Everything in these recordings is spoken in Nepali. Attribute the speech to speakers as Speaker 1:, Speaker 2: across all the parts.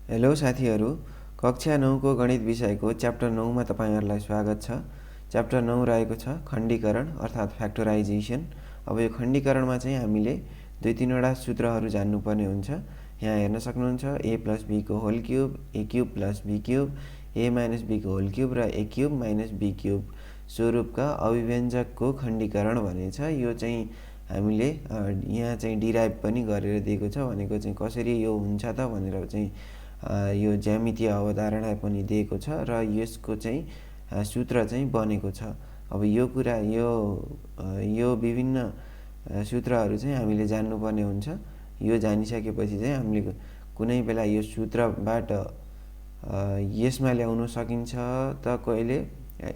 Speaker 1: हेलो साथीहरू, कक्षा 9 को गणित विषयको च्याप्टर 9 मा तपाईहरुलाई स्वागत छ। च्याप्टर 9 रहेको छ खण्डीकरण अर्थात फ्याक्टराइजेसन। अब यो खण्डीकरणमा चाहिँ हामीले दुई तीनवटा सूत्रहरू जान्नुपर्ने हुन्छ। यहाँ हेर्न सक्नुहुन्छ a + b को whole cube, a cube + b cube, a - b को होल क्यूब र a क्यूब - b क्यूब स्वरूपका अभिव्यञ्जकको खण्डीकरण भनिन्छ। यो चाहिँ हामीले यहाँ चाहिँ डिराइभ पनि गरेर दिएको छ, भनेको चाहिँ कसरी यो हुन्छ त भनेर चाहिँ यो ज्यामितीय अवधारणा पनि दिएको छ र यसको चाहिँ सूत्र चाहिँ बनेको छ। अब यो कुरा यो विभिन्न सूत्रहरू चाहिँ हामीले जान्नुपर्ने हुन्छ। यो जानिसकेपछि चाहिँ हामीले कुनै बेला यो सूत्रबाट यसमा ल्याउन सकिन्छ त कहिले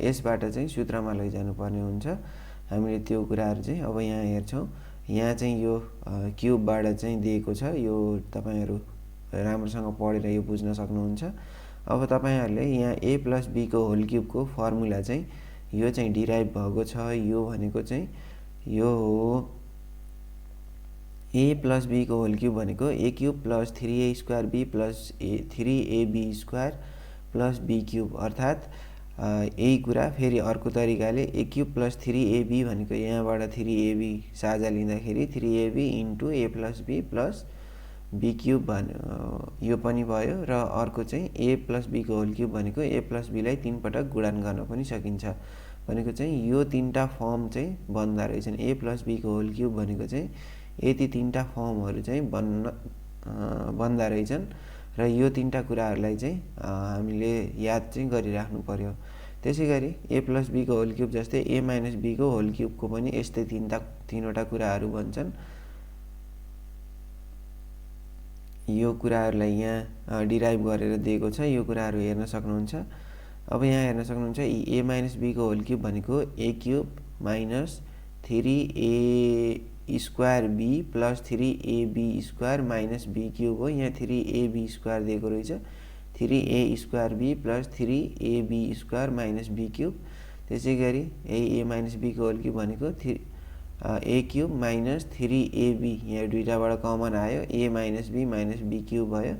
Speaker 1: यसबाट चाहिँ सूत्रमा लैजानु पर्ने हुन्छ। हामीले त्यो कुराहरू चाहिँ अब यहाँ हेर्छौं। यहाँ चाहिँ यो क्यूबबाट चाहिँ दिएको छ। यो तपाईहरु राम्रोसँग पढेर यो बुझ्न सक्नुहुन्छ। अब तपाईहरुले यहाँ a + b को होल क्यूब को फर्मुला चाहिँ यो चाहिँ डिराइभ भएको छ। यो भनेको चाहिँ यो हो a + b को होल क्यूब भनेको a cube + 3a² b + 3ab² + b cube अर्थात यही कुरा फेरि अर्को तरिकाले a क्यूब + 3ab भनेको यहाँबाट 3ab साझा लिँदाखेरि 3ab * a + b + b cube यो पनि भयो र अर्को चाहिँ a + b को होल क्यूब भनेको a + b लाई 3 पटक गुणन गर्न पनि सकिन्छ। भनेको चाहिँ यो तीनटा फर्म चाहिँ बन्दा रहेछन्। a + b को होल क्यूब भनेको चाहिँ यति तीनटा फर्महरु चाहिँ बन्दा रहेछन् र यो तीनटा कुराहरुलाई चाहिँ हामीले याद चाहिँ गरिराख्नु पर्यो। त्यसैगरी a + b को होल क्यूब जस्तै a - b को होल क्यूब को पनि यस्तै तीनवटा कुराहरु बन्छन्। यो कुराहरुलाई यहाँ डिराइभ गरेर दिएको छ। यो कुराहरु हेर्न सक्नुहुन्छ। अब यहाँ हेर्न सक्नुहुन्छ a - b को होल क्यूब भनेको a cube - 3a² b + 3ab² - b cube हो। यहाँ 3ab² दिएको रहेछ। 3a² b + 3ab² - b cube. त्यसैगरी a - b को होल क्यूब भनेको a क्यूब - 3ab यहाँ दुईटाबाट कमन आयो a - b - b क्यूब भयो।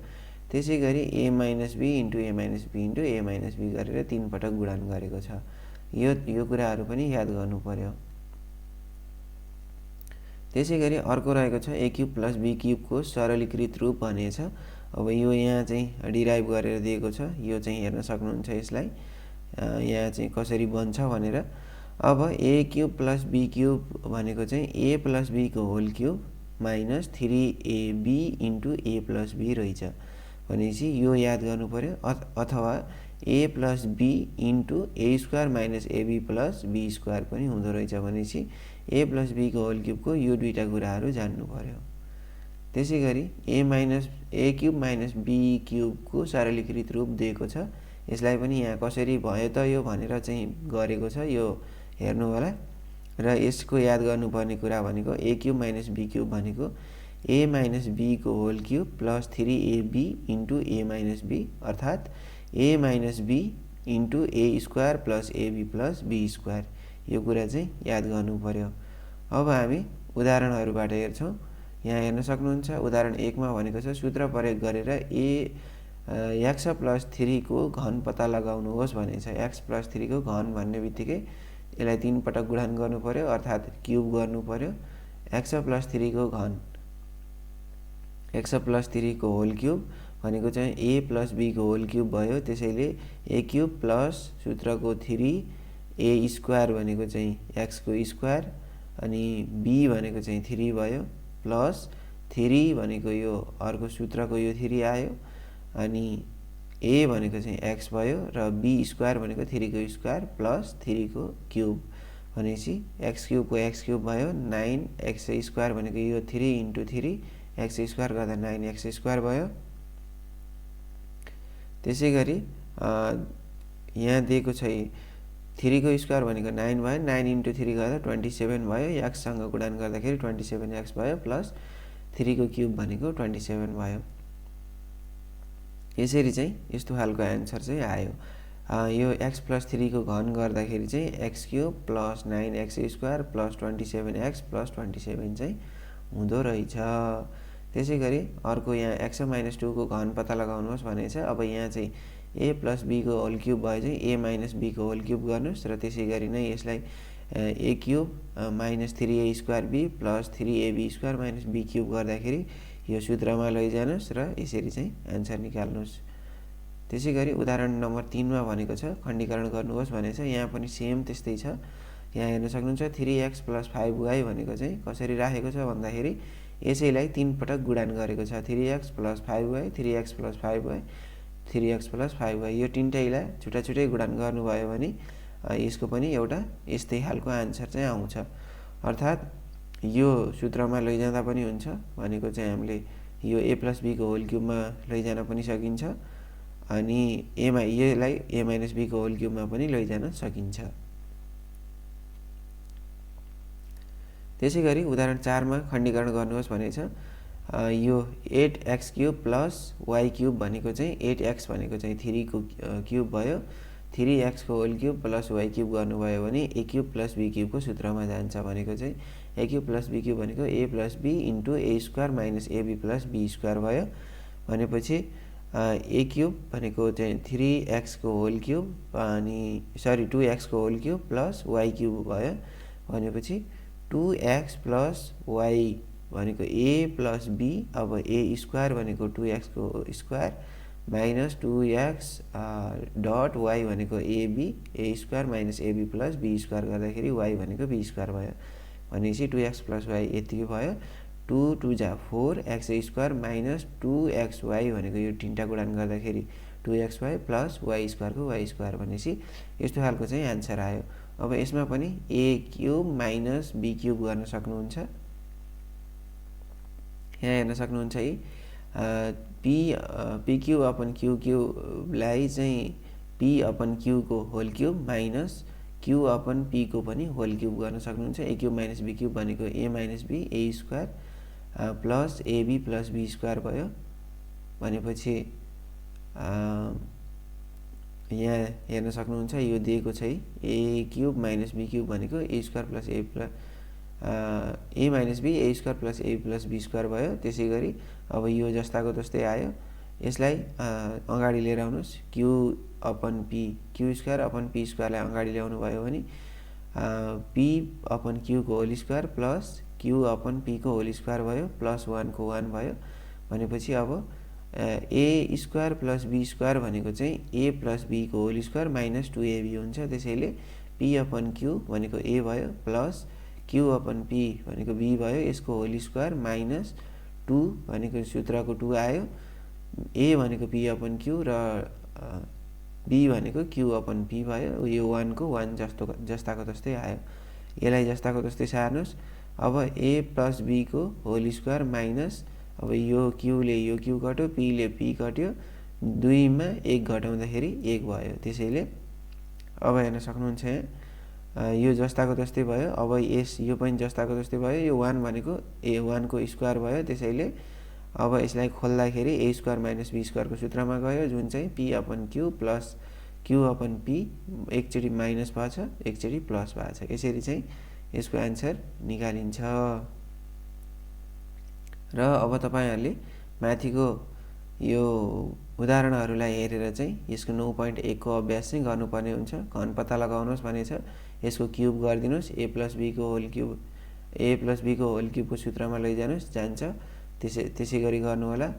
Speaker 1: त्यसैगरी a - b * a - b * a - b गरेर 3 पटक गुणन गरेको छ। यो कुराहरु पनि याद गर्नु पर्यो। त्यसैगरी अर्को रहेको छ a क्यूब + b क्यूब को सरलीकृत रूप भनेछ। अब यो यहाँ चाहिँ डिराइभ गरेर दिएको छ। यो चाहिँ हेर्न सक्नुहुन्छ यसलाई यहाँ चाहिँ कसरी बन्छ भनेर। अब a क्यूब + b क्यूब भनेको चाहिँ a + b को whole cube - 3ab * a + b रहेछ। भनेपछि यो याद गर्नु पर्यो। अथवा a + b * a² - ab + b² पनि हुँदो रहेछ। भनेपछि a + b को होल क्यूब को यो दुईटा कुराहरु जान्नु पर्यो। त्यसैगरी a क्यूब - b क्यूब को सरलीकृत रूप दिएको छ। यसलाई पनि यहाँ कसरी भयो त यो भनेर चाहिँ गरेको छ। यो हेर्नु होला र यसको याद गर्नुपर्ने कुरा भनेको a क्यूब - b क्यूब भनेको a - b को whole cube + 3ab * a - b अर्थात a - b * a² + ab + b²। यो कुरा चाहिँ याद गर्नु पर्यो। अब हामी उदाहरणहरुबाट हेर्छौं। यहाँ हेर्न सक्नुहुन्छ उदाहरण 1 मा भनेको छ सूत्र प्रयोग गरेर x + 3 को घन पत्ता लगाउनुहोस् भनेछ। x + 3 को घन भन्ने बित्तिकै यसलाई 3 पटक गुणन गर्नु पर्यो अर्थात क्यूब गर्नु पर्यो। x + 3 को घन x + 3 को होल क्यूब भनेको चाहिँ a + b को होल क्यूब भयो। त्यसैले a क्यूब प्लस सूत्रको 3a² भनेको चाहिँ x को स्क्वायर अनि b भनेको चाहिँ 3 भयो प्लस 3 भनेको यो अर्को सूत्रको यो 3 आयो अनि a भनेको चाहिँ x भयो र b² भनेको 3 को स्क्वायर प्लस 3 को क्यूब। भनेपछि x क्यूब को x क्यूब भयो 9x² भनेको यो 3 * 3 x² गर्दा 9x² भयो। त्यसैगरी यहाँ दिएको छ 3 को स्क्वायर भनेको 9 भयो। 9 * 3 गर्दा 27 भयो। x सँग गुणन गर्दाखेरि 27x भयो प्लस 3 को क्यूब भनेको 27 भयो। यसरी चाहिँ यस्तो खालको आन्सर चाहिँ आयो। यो x + 3 को घन गर्दाखेरि चाहिँ x क्यूब + 9x² + 27x + 27 चाहिँ हुँदो रहेछ। त्यसै गरी अर्को यहाँ x - 2 को घन पत्ता लगाउनुहोस् भनेको छ। अब यहाँ चाहिँ a + b को होल क्युब भयो चाहिँ a - b को होल क्युब गर्नुहोस् र त्यसै गरी नै यसलाई a cube - 3a² b + 3ab² - b cube गर्दाखेरि यो सूत्रमा लैजानुस् र यसरी चाहिँ आन्सर निकाल्नुहोस्। त्यसै गरी उदाहरण नम्बर 3 मा भनेको छ खण्डीकरण गर्नुहोस् भनेको छ। यहाँ पनि सेम त्यस्तै छ। यहाँ हेर्न सक्नुहुन्छ 3x + 5y भनेको चाहिँ कसरी राखेको छ भन्दाखेरि यसैलाई 3 पटक गुणन गरेको छ। 3x + 5y 3x + 5y 3x + 5y यो तीनटैलाई छुट्टा छुट्टै गुणन गर्नुभयो भने यसको पनि एउटा यस्तै खालको आन्सर चाहिँ आउँछ। अर्थात् यो सूत्रमा लैजाँदा पनि हुन्छ भनेको चाहिँ हामीले यो a + b को होल क्युबमा लैजान पनि सकिन्छ अनि यसलाई a - b को होल क्युबमा पनि लैजान सकिन्छ। त्यसै गरी उदाहरण 4 मा खण्डीकरण गर्नुहोस् भनेको छ। यो 8x³ + y³ भनेको चाहिँ 8x भनेको चाहिँ 3 को क्युब भयो। 3x को होल क्युब + y³ गर्नुभयो भने a³ + b³ को सूत्रमा जान्छ भनेको चाहिँ a³ + b³ भनेको a + b * a² - ab + b² भयो। भनेपछि a³ भनेको चाहिँ 3x को होल क्युब अनि 2x को होल क्युब + y³ भयो। भनेपछि 2x + y भनेको a + b अब a² भनेको 2x को स्क्वायर - 2x डट y भनेको ab a² - ab + b² गर्दाखेरि y भनेको b² भयो। भनेपछि 2x + y यति भयो। 2 2 जा 4 x² - 2xy भनेको यो तीनटा गुणन गर्दाखेरि 2xy + y² को y² भनेपछि यस्तो खालको चाहिँ आन्सर आयो। अब यसमा पनि a³ - b³ गर्न सक्नुहुन्छ। यहाँ हेर्न सक्नुहुन्छ है p/q³ लाई चाहिँ p/q को होल क्युब माइनस q/p को पनि होल क्युब गर्न सक्नुहुन्छ। a³ - b³ भनेको a - b a² + ab + b² भयो। भनेपछि यहाँ हेर्न सक्नुहुन्छ यो दिएको छ है a³ - b³ भनेको a² + a - b a² + b² भयो। त्यसै गरी अब यो जस्ताको तस्तै आयो। यसलाई अगाडि लिएर आउनुहोस् q/p q² लाई अगाडि ल्याउनु भयो भने p/q को होल स्क्वायर + q/p को होल स्क्वायर भयो + 1 को 1 भयो। भनेपछि अब a² + b² भनेको चाहिँ a + b को होल स्क्वायर - 2ab हुन्छ। त्यसैले p/q भनेको a भयो + q/p भनेको b भयो। यसको होल स्क्वायर - 2 भनेको सूत्रको 2 आयो। a भनेको p/q र b भनेको q/p भयो। यो 1 को 1 जस्ताको तस्तै आयो। यसलाई जस्ताको तस्तै सार्नुहोस्। अब a + b को होल स्क्वायर माइनस अब यो q ले यो q कट्यो p ले p कट्यो 2 मा 1 घटाउँदाखेरि 1 भयो। त्यसैले अब हेर्न सक्नुहुन्छ यो जस्ताको तस्तै भयो। अब यो पनि जस्ताको तस्तै भयो। यो 1 भनेको a1 को स्क्वायर भयो। त्यसैले अब यसलाई खोल्दाखेरि a² - b² को सूत्रमा गयो जुन चाहिँ p/q + q/p एकचोटि माइनस भएछ एकचोटि प्लस भएछ। यसरी चाहिँ यसको आन्सर निकालिन्छ। र अब तपाईहरुले माथिको यो उदाहरणहरूलाई हेरेर चाहिँ यसको 9.1 को अभ्यास चाहिँ गर्नुपर्ने हुन्छ। घन पत्ता लगाउनुहोस् भनेछ। यसको क्युब गरिदिनुस् a + b को होल क्युब को सूत्रमा लैजानुस् जान्छ। त्यसै गरी गर्नु होला।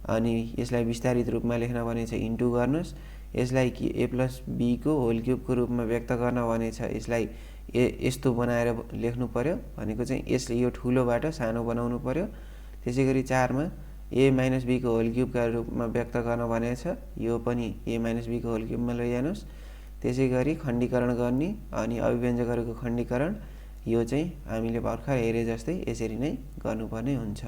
Speaker 1: अनि यसलाई विस्तारित रूपमा लेख्न भनेछ इन्टु गर्नुस्। यसलाई a + b को होल क्युब को रूपमा व्यक्त गर्न भनेछ। यसलाई यस्तो बनाएर लेख्नु पर्यो भनेको चाहिँ यसले यो ठुलोबाट सानो बनाउनु पर्यो। त्यसै गरी 4 मा a - b को होल क्युब का रूपमा व्यक्त गर्न भनेछ। यो पनि a - b को होल क्युबमा लैजानुस्। त्यसै गरी खण्डीकरण गर्ने अनि अभिव्यञ्जकहरूको खण्डीकरण यो चाहिँ हामीले भर्खर हेरे जस्तै यसरी नै गर्नुपर्ने हुन्छ।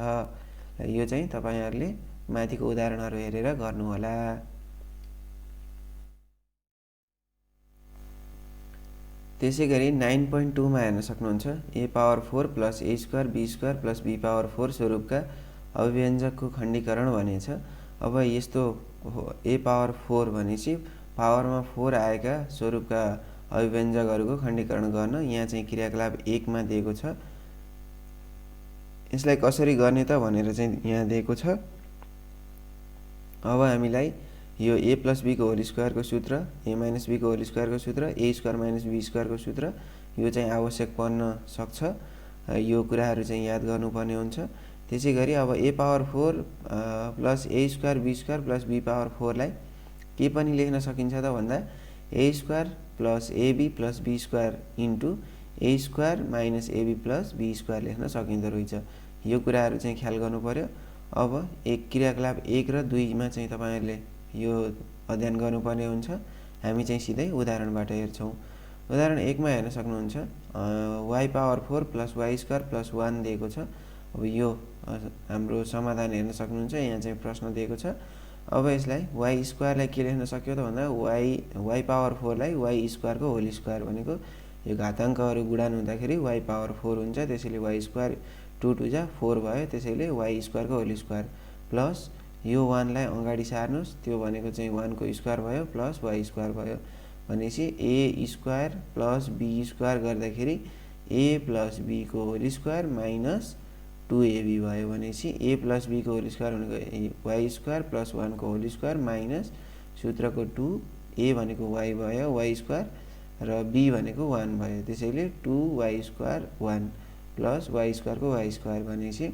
Speaker 1: यो चाहिँ तपाईहरुले माथिको उदाहरणहरू हेरेर गर्नु होला। त्यसै गरी 9.2 मा हेर्न सक्नुहुन्छ a⁴ + a² b² + b⁴ स्वरूपका अभिव्यञ्जकको खण्डीकरण भनेछ। अब यस्तो a⁴ भनेपछि पावरमा 4 आएका स्वरूपका अभिव्यञ्जकहरूको खण्डीकरण गर्न यहाँ चाहिँ क्रियाकलाप 1 मा दिएको छ। यसलाई कसरी गर्ने त भनेर चाहिँ यहाँ दिएको छ। अब हामीलाई यो a + b को होल स्क्वायर को सूत्र, a - b को होल स्क्वायर को सूत्र, a² - b² को सूत्र यो चाहिँ आवश्यक पर्न सक्छ। यो कुराहरू चाहिँ याद गर्नुपर्ने हुन्छ। त्यसैगरी अब a⁴ + a² b² + b⁴ लाई के पनि लेख्न सकिन्छ त भन्दा a² + ab + b² into a² - ab + b² लेख्न सकिँदो रहेछ। यो कुराहरू चाहिँ ख्याल गर्नु पर्यो। अब एक क्रियाकलाप 1 र 2 मा चाहिँ तपाईहरुले यो अध्ययन गर्नुपर्ने हुन्छ। हामी चाहिँ सिधै उदाहरणबाट हेर्छौं। उदाहरण 1 मा हेर्न सक्नुहुन्छ y⁴ + y² + 1 दिएको छ। अब यो हाम्रो समाधान हेर्न सक्नुहुन्छ। यहाँ चाहिँ प्रश्न दिएको छ। अब यसलाई y² लाई के लेख्न सक्यो त भन्दा y⁴ लाई y² को होल स्क्वायर भनेको यो घाताङ्कहरू गुणन हुँदाखेरि y⁴ हुन्छ। त्यसैले y² 2 2 जा 4 भयो। त्यसैले y² को होल स्क्वायर प्लस यो 1 लाई अगाडि सार्नुस्, त्यो भनेको चाहिँ 1 को स्क्वायर भयो प्लस y² भयो। भनेपछि a² + b² गर्दाखेरि a + b को होल स्क्वायर माइनस 2ab भयो। भनेपछि a + b को होल स्क्वायर भनेको y² + 1 को होल स्क्वायर माइनस सूत्रको 2, a भनेको y भयो y² र b भनेको 1 भयो। त्यसैले 2y² 1 प्लस y² को y² भनेपछि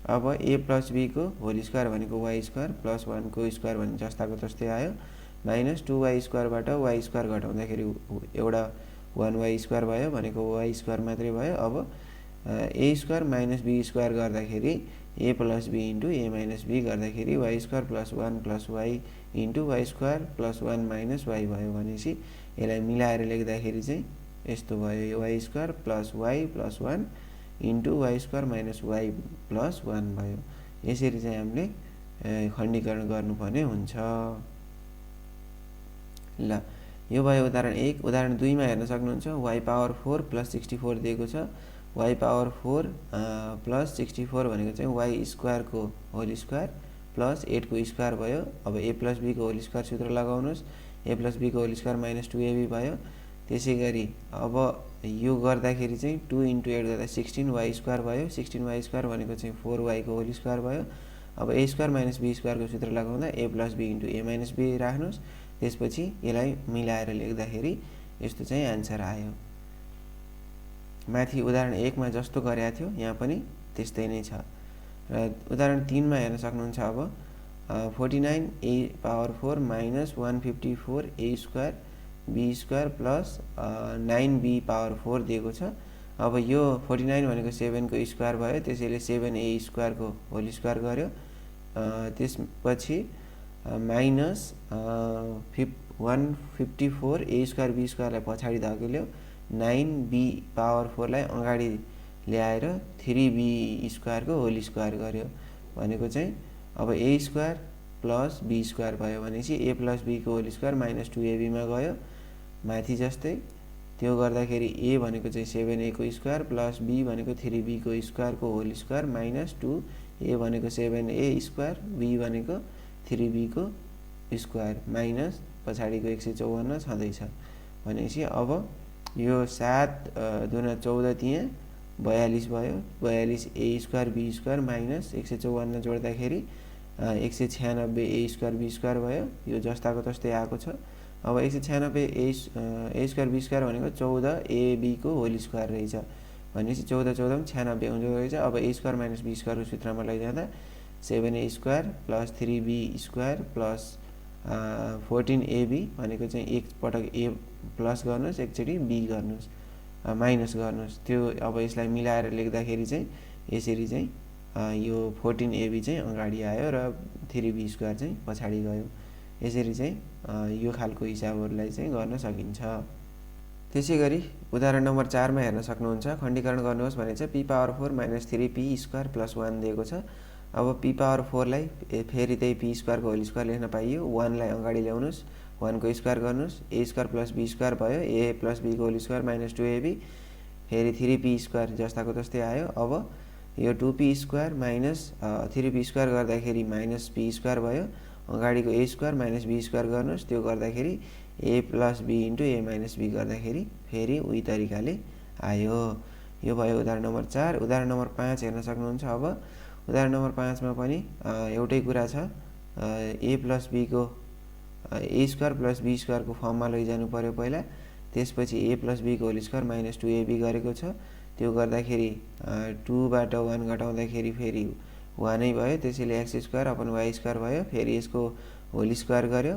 Speaker 1: अब a + b को होल स्क्वायर भनेको y² + 1 को स्क्वायर भने जस्ताको तस्तै आयो। माइनस 2y² बाट y² घटाउँदाखेरि एउटा 1y² भयो भनेको y² मात्रै भयो। अब a² - b² गर्दाखेरि a + b * a - b गर्दाखेरि y² + 1 + y * y² + 1 - y भयो। भनेपछि यसलाई मिलाएर लेख्दाखेरि चाहिँ यस्तो भयो, y² + y + 1 * y² - y + 1 भयो। यसरी चाहिँ हामीले खण्डीकरण गर्नुपर्ने हुन्छ। ल यो भयो उदाहरण 1। उदाहरण 2 मा हेर्न सक्नुहुन्छ y⁴ + 64 दिएको छ। y⁴ + 64 भनेको चाहिँ y² को होल स्क्वायर प्लस 8 को स्क्वायर भयो। अब a + b को होल स्क्वायर सूत्र लगाउनुस्, a + b को होल स्क्वायर माइनस 2ab भयो। त्यसैगरी अब यो गर्दाखेरि चाहिँ 2 * 8 गर्दा 16y² भयो। 16y² भनेको चाहिँ 4y को होल स्क्वायर भयो। अब a² - b² को सूत्र लगाउँदा a + b * a - b राख्नुस्। त्यसपछि यसलाई मिलाएर लेख्दाखेरि यस्तो चाहिँ आन्सर आयो। माथि उदाहरण 1 मा जस्तो गरेको थियो यहाँ पनि त्यस्तै नै छ। र उदाहरण 3 मा हेर्न सक्नुहुन्छ अब 49a⁴ - 154a² b² + 9b⁴ दिएको छ। अब यो 49 भनेको 7 को स्क्वायर भयो। त्यसैले 7a² को होल स्क्वायर गर्यो। त्यसपछि माइनस 154a² b² लाई पछाडि धकेल्यो। 9b⁴ लाई अगाडि ल्याएर 3b² को होल स्क्वायर गर्यो। भनेको चाहिँ अब a² + b² भयो। भनेपछि a + b को होल स्क्वायर माइनस 2ab मा गयो माथि जस्तै। त्यो गर्दाखेरि a भनेको चाहिँ 7a को स्क्वायर प्लस b भनेको 3b को स्क्वायर को होल स्क्वायर माइनस 2, a भनेको 7a स्क्वायर, b भनेको 3b को स्क्वायर माइनस पछाडिको 154 छँदैछ। भनेपछि अब यो 7 दुना 14 त्यहाँ 42 भयो। 42a² b² minus 154 जोड्दाखेरि 196a² b² भयो। यो जस्ताको तस्तै आएको छ। अब 196a² b² भनेको 14ab को होल स्क्वायर रहेछ। भनेपछि 14 14 मा 96 हुँदो रहेछ। अब a² - b² को सूत्रमा लैजाँदा 7a² + 3b² + 14ab भनेको चाहिँ एक पटक a प्लस गर्नुस्, एकचोटी b गर्नुस्, माइनस गर्नुस्। त्यो अब यसलाई मिलाएर लेख्दाखेरि चाहिँ यसरी चाहिँ यो 14ab चाहिँ अगाडि आयो र 3b² चाहिँ पछाडि गयो। यसरी चाहिँ यो खालको हिसाबहरूलाई चाहिँ गर्न सकिन्छ। त्यसैगरी उदाहरण नम्बर 4 मा हेर्न सक्नुहुन्छ। खण्डीकरण गर्नुहोस् भनेको छ p⁴ - 3p² + 1 दिएको छ। अब p⁴ लाई फेरि त्यही p² को होल स्क्वायर लेख्न पाइयो। 1 लाई अगाडि ल्याउनुस्, 1 को स्क्वायर गर्नुस्, a² + b² भयो। a + b को होल स्क्वायर माइनस 2ab फेरि 3p² जस्ताको तस्तै आयो। अब यो 2p² माइनस 3p² गर्दाखेरि माइनस p² भयो। अगाडिको a² - b² गर्नुस्, त्यो गर्दाखेरि a + b * a - b गर्दाखेरि फेरि उही तरिकाले आयो। यो भयो उदाहरण नम्बर 4। उदाहरण नम्बर 5 हेर्न सक्नुहुन्छ। अब उदाहरण नम्बर 5 मा पनि एउटै कुरा छ। a + b को a² + b² को फर्ममा लैजानु पर्यो पहिला, त्यसपछि a + b को होल स्क्वायर माइनस 2ab गरेको छ। त्यो गर्दाखेरि 2 बाट 1 घटाउँदाखेरि फेरि 1 नै भयो, त्यसैले x² अपन y² भयो। फेरि यसको होल स्क्वायर गर्यो,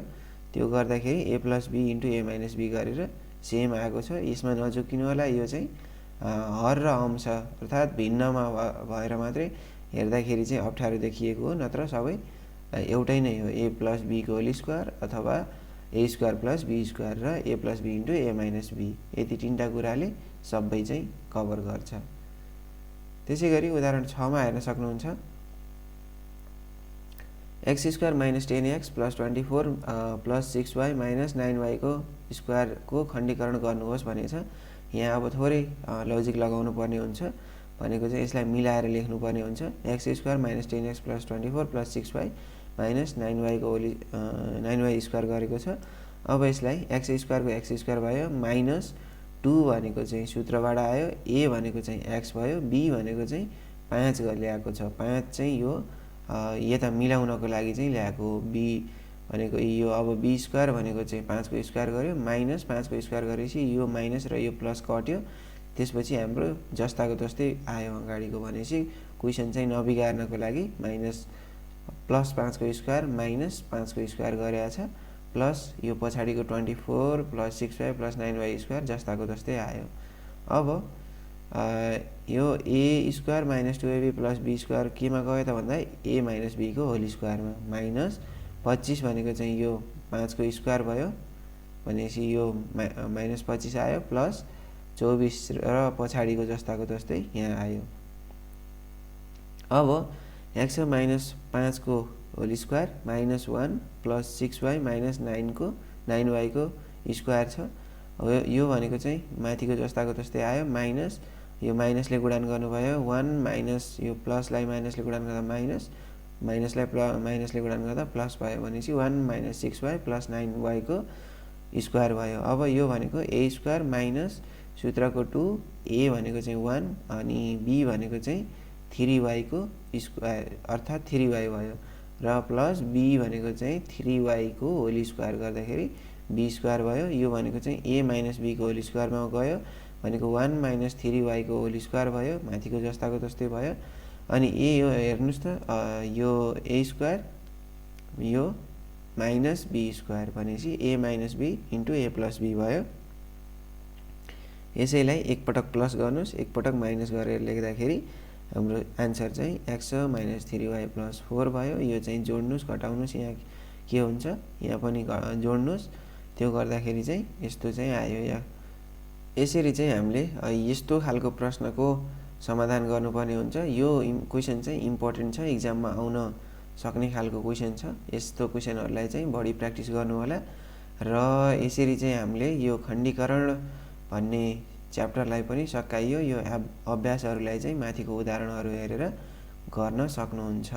Speaker 1: त्यो गर्दाखेरि a + b * a - b गरेर सेम आएको छ। यसमा नझुकिनु होला, यो चाहिँ हर र अंश अर्थात् भिन्नमा भएर मात्रै हेर्दाखेरि चाहिँ अप्ठ्यारो देखिएको हो, नत्र सबै एउटै नै हो। a + b को होल स्क्वायर अथवा a² + b² र a + b * a - b, यति तीनटा कुराले सबै चाहिँ कभर गर्छ। त्यसैगरी उदाहरण 6 मा हेर्न सक्नुहुन्छ। x² - 10x + 24 + 6y - 9y को स्क्वायर को खण्डीकरण गर्नुहोस् भनेछ। यहाँ अब थोरै लजिक लगाउनु पर्ने हुन्छ। भनेको चाहिँ यसलाई मिलाएर लेख्नु पर्ने हुन्छ। x² - 10x + 24 + 6y - 9y को 9y स्क्वायर गरेको छ। अब यसलाई x² को x² भयो, माइनस 2 भनेको चाहिँ सूत्रबाट आयो, a भनेको चाहिँ x भयो, b भनेको चाहिँ 5 ल्याएको छ। 5 चाहिँ यो यता मिलाउनको लागि चाहिँ ल्याएको हो। b भनेको यो अब b² भनेको चाहिँ 5 को स्क्वायर गर्यो, माइनस 5 को स्क्वायर गरेपछि यो माइनस र यो प्लस कट्यो, त्यसपछि हाम्रो जस्ताको तस्तै आयो अगाडिको। भनेपछि क्वेसन चाहिँ नबिगार्नको लागि माइनस प्लस 5 को स्क्वायर माइनस 5 को स्क्वायर गरेको छ, प्लस यो पछाडिको 24 + 6y + 9y स्क्वायर जस्ताको तस्तै आयो। अब यो a² - 2ab + b² केमा गयो त भन्दा a - b को होल स्क्वायरमा, माइनस 25 भनेको चाहिँ यो 5 को स्क्वायर भयो, भनेपछि यो माइनस 25 आयो, प्लस 24 र पछाडिको जस्ताको तस्तै यहाँ आयो। अब x - 5 को होल स्क्वायर -1 + 6y - 9y को स्क्वायर छ। अब यो भनेको चाहिँ माथिको जस्ताको तस्तै आयो, माइनस यो माइनसले गुणन गर्नुभयो 1 माइनस यो प्लसलाई माइनसले गुणन गर्दा माइनस, माइनसलाई माइनसले गुणन गर्दा प्लस भयो, भनेपछि 1 - 6y + 9y को स्क्वायर भयो। अब यो भनेको a² माइनस सूत्रको 2, a भनेको चाहिँ 1 अनि b भनेको चाहिँ 3y को स्क्वायर अर्थात् 3y भयो, र प्लस b भनेको चाहिँ 3y को होल स्क्वायर गर्दाखेरि b² भयो। यो भनेको चाहिँ a - b को होल स्क्वायरमा गयो, भनेको 1 - 3y को होल स्क्वायर भयो, माथिको जस्ताको तस्तै भयो। अनि यो हेर्नुस् त, यो a² यो माइनस b² भनेपछि a - b * a + b भयो। यसैलाई एकपटक प्लस गर्नुस्, एकपटक माइनस गरेर लेख्दाखेरि हाम्रो आन्सर चाहिँ x - 3y + 4 भयो। यो चाहिँ जोड्नुस्, घटाउनुस्, यहाँ के हुन्छ यहाँ पनि जोड्नुस्, त्यो गर्दाखेरि चाहिँ यस्तो चाहिँ आयो। यहाँ यसरी चाहिँ हामीले यस्तो खालको प्रश्नको समाधान गर्नुपर्ने हुन्छ। यो क्वेसन चाहिँ इम्पोर्टेन्ट छ, एक्जाममा आउन सक्ने खालको क्वेसन छ। यस्तो क्वेसनहरूलाई चाहिँ बढी प्र्याक्टिस गर्नु होला, र यसरी चाहिँ हामीले यो खण्डीकरण भन्ने च्याप्टरलाई पनि सकाइयो। यो अभ्यासहरूलाई चाहिँ माथिको उदाहरणहरू हेरेर गर्न सक्नुहुन्छ।